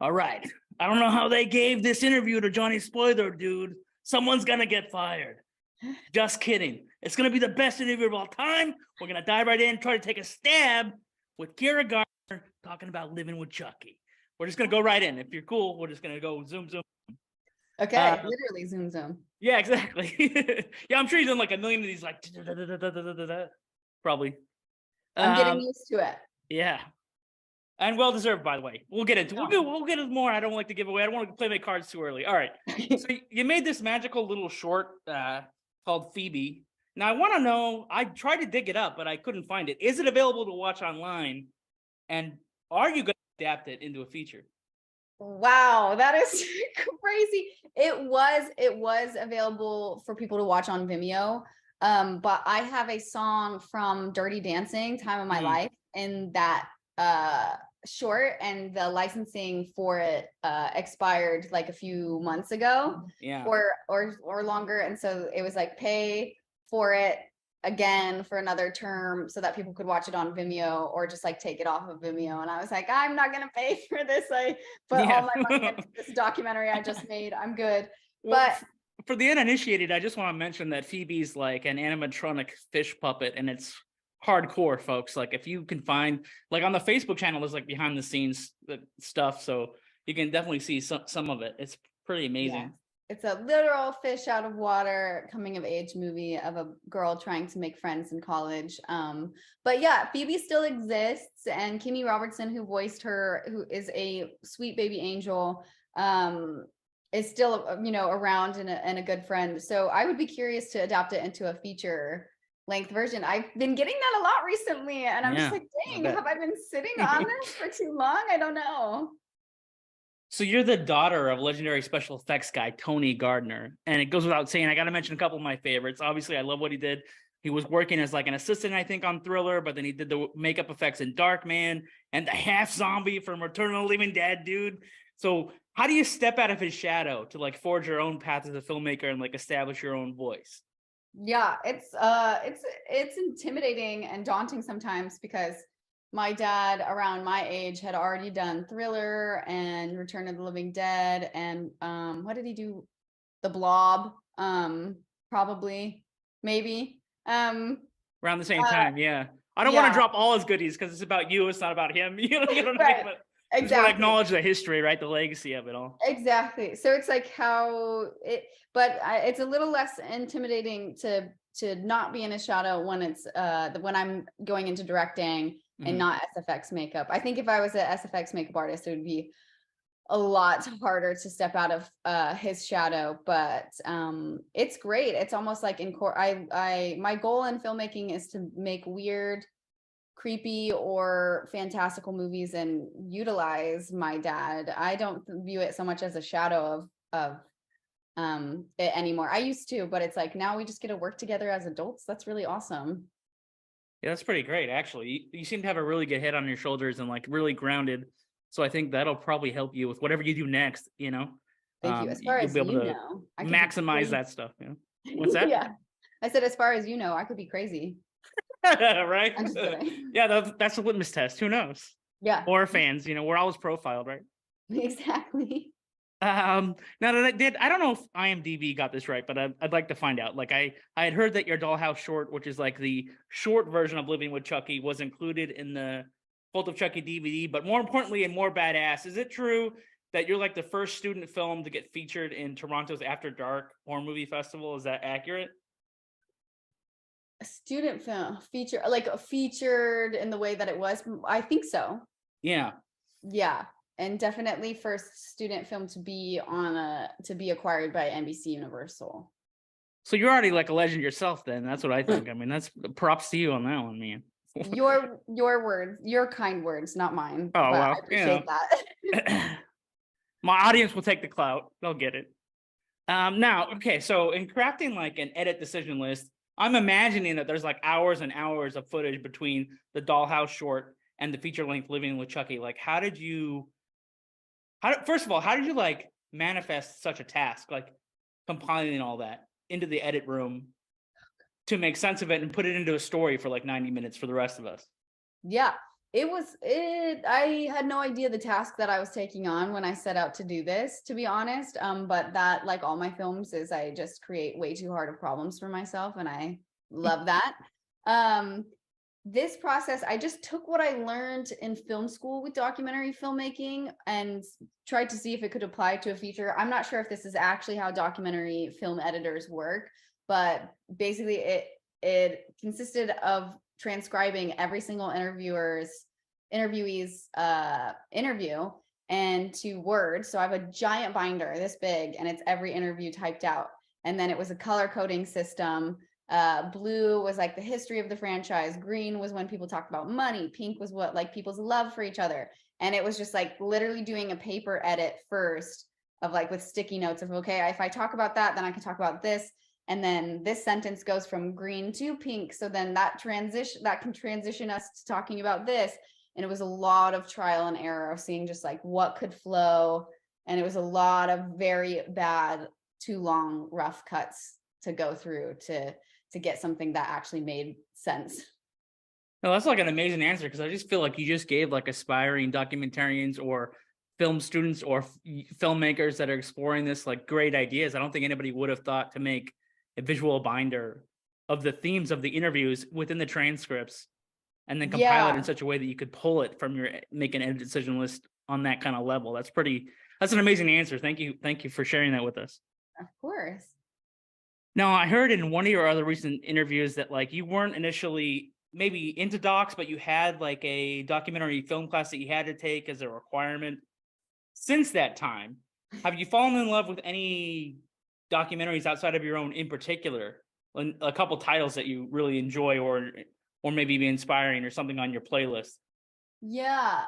All right. I don't know how they gave this interview to Johnny Spoiler, dude. Someone's gonna get fired. Just kidding. It's gonna be the best interview of all time. We're gonna dive right in, try to take a stab with Kyra Gardner talking about living with Chucky. We're just gonna go right in. If you're cool, we're just gonna go zoom. Okay, literally zoom. Yeah, exactly. Yeah, I'm sure he's done like a million of these, like probably. I'm getting used to it. Yeah. And well deserved, by the way. We'll get into we'll get into more. I don't like to give away. I don't want to play my cards too early. All right. So you made this magical little short called Phoebe. Now I want to know. I tried to dig it up, but I couldn't find it. Is it available to watch online? And are you going to adapt it into a feature? Wow, that is crazy. It was available for people to watch on Vimeo. But I have a song from Dirty Dancing, Time of My Life, in that short, and the licensing for it expired like a few months ago. Yeah. Or longer. And so it was like pay for it again for another term so that people could watch it on Vimeo, or just like take it off of Vimeo. And I was like, I'm not gonna pay for this. I put all my money into this documentary I just made. I'm good. Well, but for the uninitiated, I just want to mention that Phoebe's like an animatronic fish puppet, and it's hardcore, folks. Like if you can find, like on the Facebook channel, there's like behind the scenes stuff, so you can definitely see some of it. It's pretty amazing. Yeah. It's a literal fish out of water coming of age movie of a girl trying to make friends in college. But yeah, Phoebe still exists, and Kimmy Robertson, who voiced her, who is a sweet baby angel, is still around and a good friend. So I would be curious to adapt it into a feature length version. I've been getting that a lot recently, and I'm just like, dang, have I been sitting on this for too long? I don't know. So you're the daughter of legendary special effects guy Tony Gardner, and it goes without saying, I got to mention a couple of my favorites. Obviously, I love what he did. He was working as like an assistant, I think, on Thriller, but then he did the makeup effects in Darkman and the half zombie from Return of the Living Dead, dude. So how do you step out of his shadow to like forge your own path as a filmmaker and like establish your own voice? Yeah, it's intimidating and daunting sometimes, because my dad, around my age, had already done Thriller and Return of the Living Dead, and what did he do? The Blob, probably, maybe. Around the same time, yeah. I don't want to drop all his goodies because it's about you. It's not about him. You know what I mean? But exactly. Just want to acknowledge the history, right? The legacy of it all. Exactly. So it's like it's a little less intimidating to not be in a shadow when it's when I'm going into directing and not SFX makeup. I think if I was an SFX makeup artist, it would be a lot harder to step out of his shadow. But it's great. It's almost like my goal in filmmaking is to make weird, creepy, or fantastical movies and utilize my dad. I don't view it so much as a shadow of it anymore. I used to, but it's like now we just get to work together as adults. That's really awesome. Yeah, that's pretty great, actually. You seem to have a really good head on your shoulders and like really grounded. So I think that'll probably help you with whatever you do next, you know? Thank you. As far as you know, I can maximize that stuff. You know? What's that? Yeah. I said, as far as you know, I could be crazy. Right? I'm just kidding. Yeah, that's a litmus test. Who knows? Yeah. Or fans, we're always profiled, right? Exactly. Now that I don't know if IMDb got this right, but I'd like to find out. Like I had heard that your Dollhouse short, which is like the short version of Living with Chucky, was included in the Cult of Chucky DVD, but more importantly and more badass, is it true that you're like the first student film to get featured in Toronto's After Dark Horror Movie Festival? Is that accurate? A student film featured in the way that it was? I think so. Yeah. Yeah. And definitely first student film to be acquired by NBC Universal. So you're already like a legend yourself then. That's what I think. I mean, that's props to you on that one, man. Your words, your kind words, not mine. Oh, well, I appreciate that. My audience will take the clout. They'll get it. Now, okay, so in crafting like an edit decision list, I'm imagining that there's like hours and hours of footage between the Dollhouse short and the feature-length Living with Chucky. Like, first of all, how did you like manifest such a task, like compiling all that into the edit room to make sense of it and put it into a story for like 90 minutes for the rest of us? Yeah. I had no idea the task that I was taking on when I set out to do this, to be honest. But that, like all my films, is I just create way too hard of problems for myself, and I love that. This process, I just took what I learned in film school with documentary filmmaking and tried to see if it could apply to a feature. I'm not sure if this is actually how documentary film editors work, but basically it consisted of transcribing every single interviewee's interview and to Word. So I have a giant binder this big, and it's every interview typed out. And then it was a color coding system. Blue was like the history of the franchise. Green was when people talked about money. Pink was what, like, people's love for each other. And it was just like literally doing a paper edit first of, like, with sticky notes of, okay, if I talk about that, then I can talk about this. And then this sentence goes from green to pink. So then that can transition us to talking about this. And it was a lot of trial and error of seeing just like what could flow. And it was a lot of very bad, too long, rough cuts to go through to get something that actually made sense. No, that's like an amazing answer, because I just feel like you just gave like aspiring documentarians or film students or filmmakers that are exploring this like great ideas. I don't think anybody would have thought to make a visual binder of the themes of the interviews within the transcripts and then compile it in such a way that you could pull it from make an edit decision list on that kind of level. That's an amazing answer. Thank you for sharing that with us. Of course. Now, I heard in one of your other recent interviews that like you weren't initially maybe into docs, but you had like a documentary film class that you had to take as a requirement. Since that time, have you fallen in love with any documentaries outside of your own in particular? A couple titles that you really enjoy or maybe be inspiring or something on your playlist? Yeah.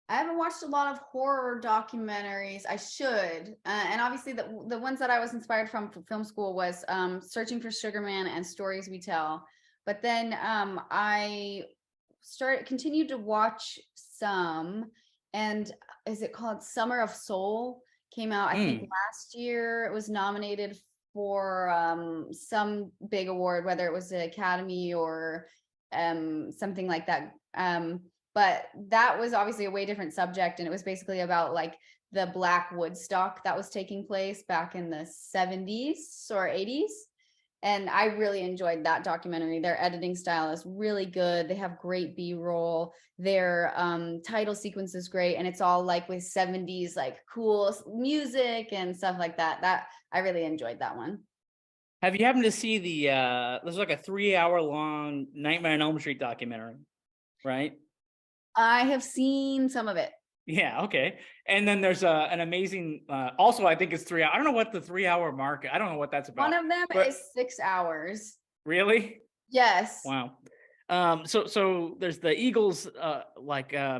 I haven't watched a lot of horror documentaries. I should. And obviously the ones that I was inspired from for film school was Searching for Sugar Man and Stories We Tell. But then I continued to watch some, and is it called Summer of Soul? Came out, I think last year. It was nominated for some big award, whether it was the Academy or something like that. But that was obviously a way different subject, and it was basically about like the Black Woodstock that was taking place back in the 70s or 80s. And I really enjoyed that documentary. Their editing style is really good. They have great B-roll. Their title sequence is great, and it's all like with 70s like cool music and stuff like that. That I really enjoyed that one. Have you happened to see there's like a 3-hour long Nightmare on Elm Street documentary, right? I have seen some of it. Yeah, okay. And then there's an amazing, also I think it's 3 hours. I don't know what the 3-hour mark, I don't know what that's about. One of them is 6 hours. Really? Yes. Wow. So there's the Eagles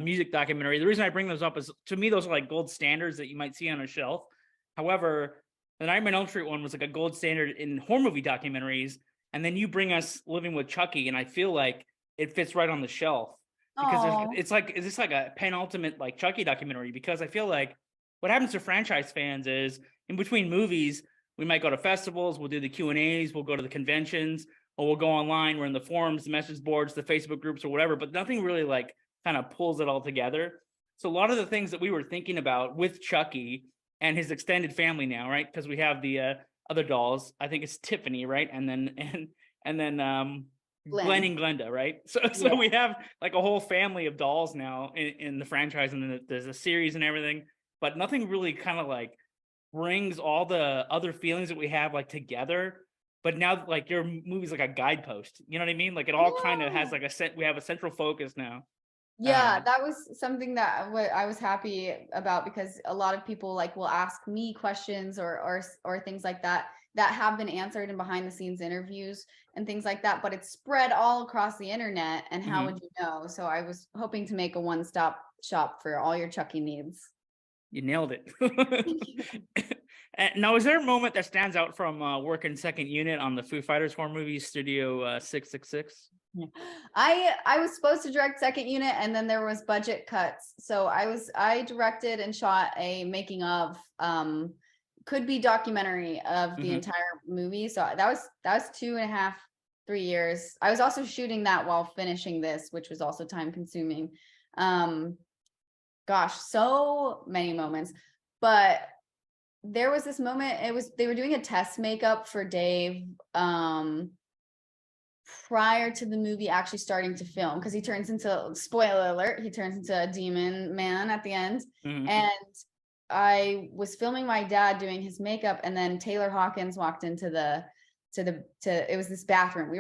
music documentary. The reason I bring those up is, to me, those are like gold standards that you might see on a shelf. However, the Nightmare on Elm Street one was like a gold standard in horror movie documentaries. And then you bring us Living with Chucky, and I feel like it fits right on the shelf. Because it's like a penultimate like Chucky documentary, because I feel like what happens to franchise fans is in between movies, we might go to festivals, we'll do the Q&As, we'll go to the conventions, or we'll go online, we're in the forums, the message boards, the Facebook groups or whatever, but nothing really like kind of pulls it all together. So a lot of the things that we were thinking about with Chucky and his extended family now, right? Because we have the other dolls, I think it's Tiffany, right? And then Glenn and Glenda, right? So we have like a whole family of dolls now in the franchise, and then there's a series and everything, but nothing really kind of like brings all the other feelings that we have like together. But now like your movie's like a guidepost, you know what I mean? Like it all kind of has like we have a central focus now. Yeah, that was something that I was happy about, because a lot of people like will ask me questions or things like that have been answered in behind the scenes interviews and things like that, but it's spread all across the internet, and how would you know? So I was hoping to make a one-stop shop for all your Chucky needs. You nailed it. Now, is there a moment that stands out from working second unit on the Foo Fighters horror movie Studio 666? I was supposed to direct second unit, and then there was budget cuts, so I directed and shot a making of could be documentary of the entire movie. So that was 2.5 3 years. I was also shooting that while finishing this, which was also time consuming. Gosh, so many moments. But there was this moment, they were doing a test makeup for Dave prior to the movie actually starting to film, because he turns into, spoiler alert, he turns into a demon man at the end. And I was filming my dad doing his makeup, and then Taylor Hawkins walked into it was this bathroom. We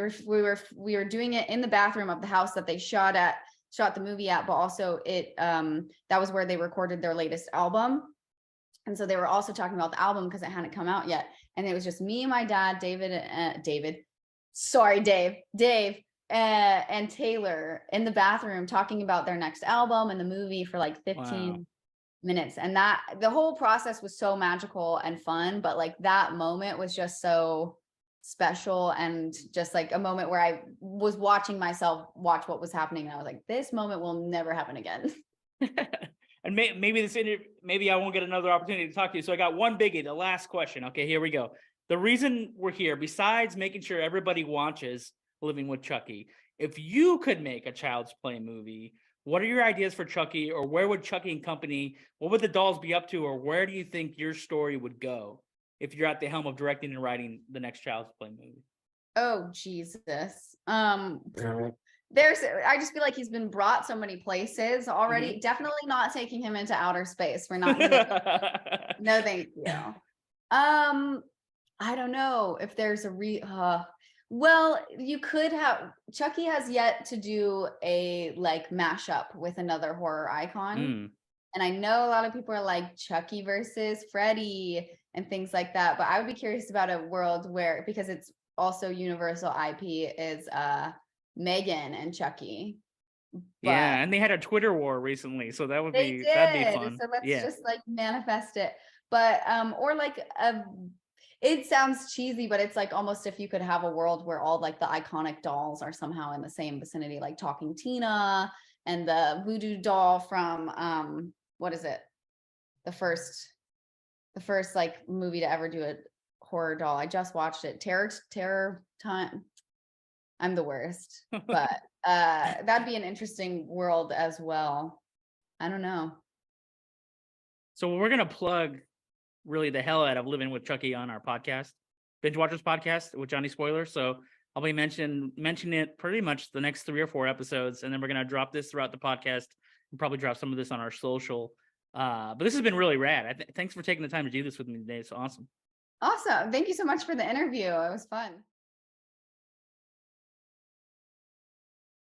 were doing it in the bathroom of the house that they shot the movie at, but also that was where they recorded their latest album. And so they were also talking about the album because it hadn't come out yet. And it was just me and my dad, Dave, and Taylor in the bathroom talking about their next album and the movie for like 15 minutes. And that the whole process was so magical and fun, but like that moment was just so special, and just like a moment where I was watching myself watch what was happening, and I was like, this moment will never happen again. And maybe I won't get another opportunity to talk to you. So I got one biggie, the last question. Okay, here we go. The reason we're here, besides making sure everybody watches Living with Chucky, if you could make a Child's Play movie, what are your ideas for Chucky, or where would Chucky and company, what would the dolls be up to, or where do you think your story would go if you're at the helm of directing and writing the next Child's Play movie? Oh, Jesus. I just feel like he's been brought so many places already. Definitely not taking him into outer space. We're not gonna no, thank you. I don't know if there's well, you could have, Chucky has yet to do a like mashup with another horror icon. And I know a lot of people are like Chucky versus Freddy and things like that, but I would be curious about a world where, because it's also Universal IP, is Megan and Chucky. Yeah, and they had a Twitter war recently, so that'd be fun. So let's just like manifest it. But or like it sounds cheesy, but it's like almost if you could have a world where all like the iconic dolls are somehow in the same vicinity, like Talking Tina and the voodoo doll from what is it? The first like movie to ever do a horror doll. I just watched it. Terror Time. I'm the worst. But that'd be an interesting world as well. I don't know. So we're gonna plug really the hell out of Living with Chucky on our podcast, Binge-Watchers podcast with Johnny Spoiler. So I'll be mentioning it pretty much the next 3 or 4 episodes, and then we're gonna drop this throughout the podcast and probably drop some of this on our social. But this has been really rad. Thanks for taking the time to do this with me today. It's awesome. Awesome. Thank you so much for the interview. It was fun.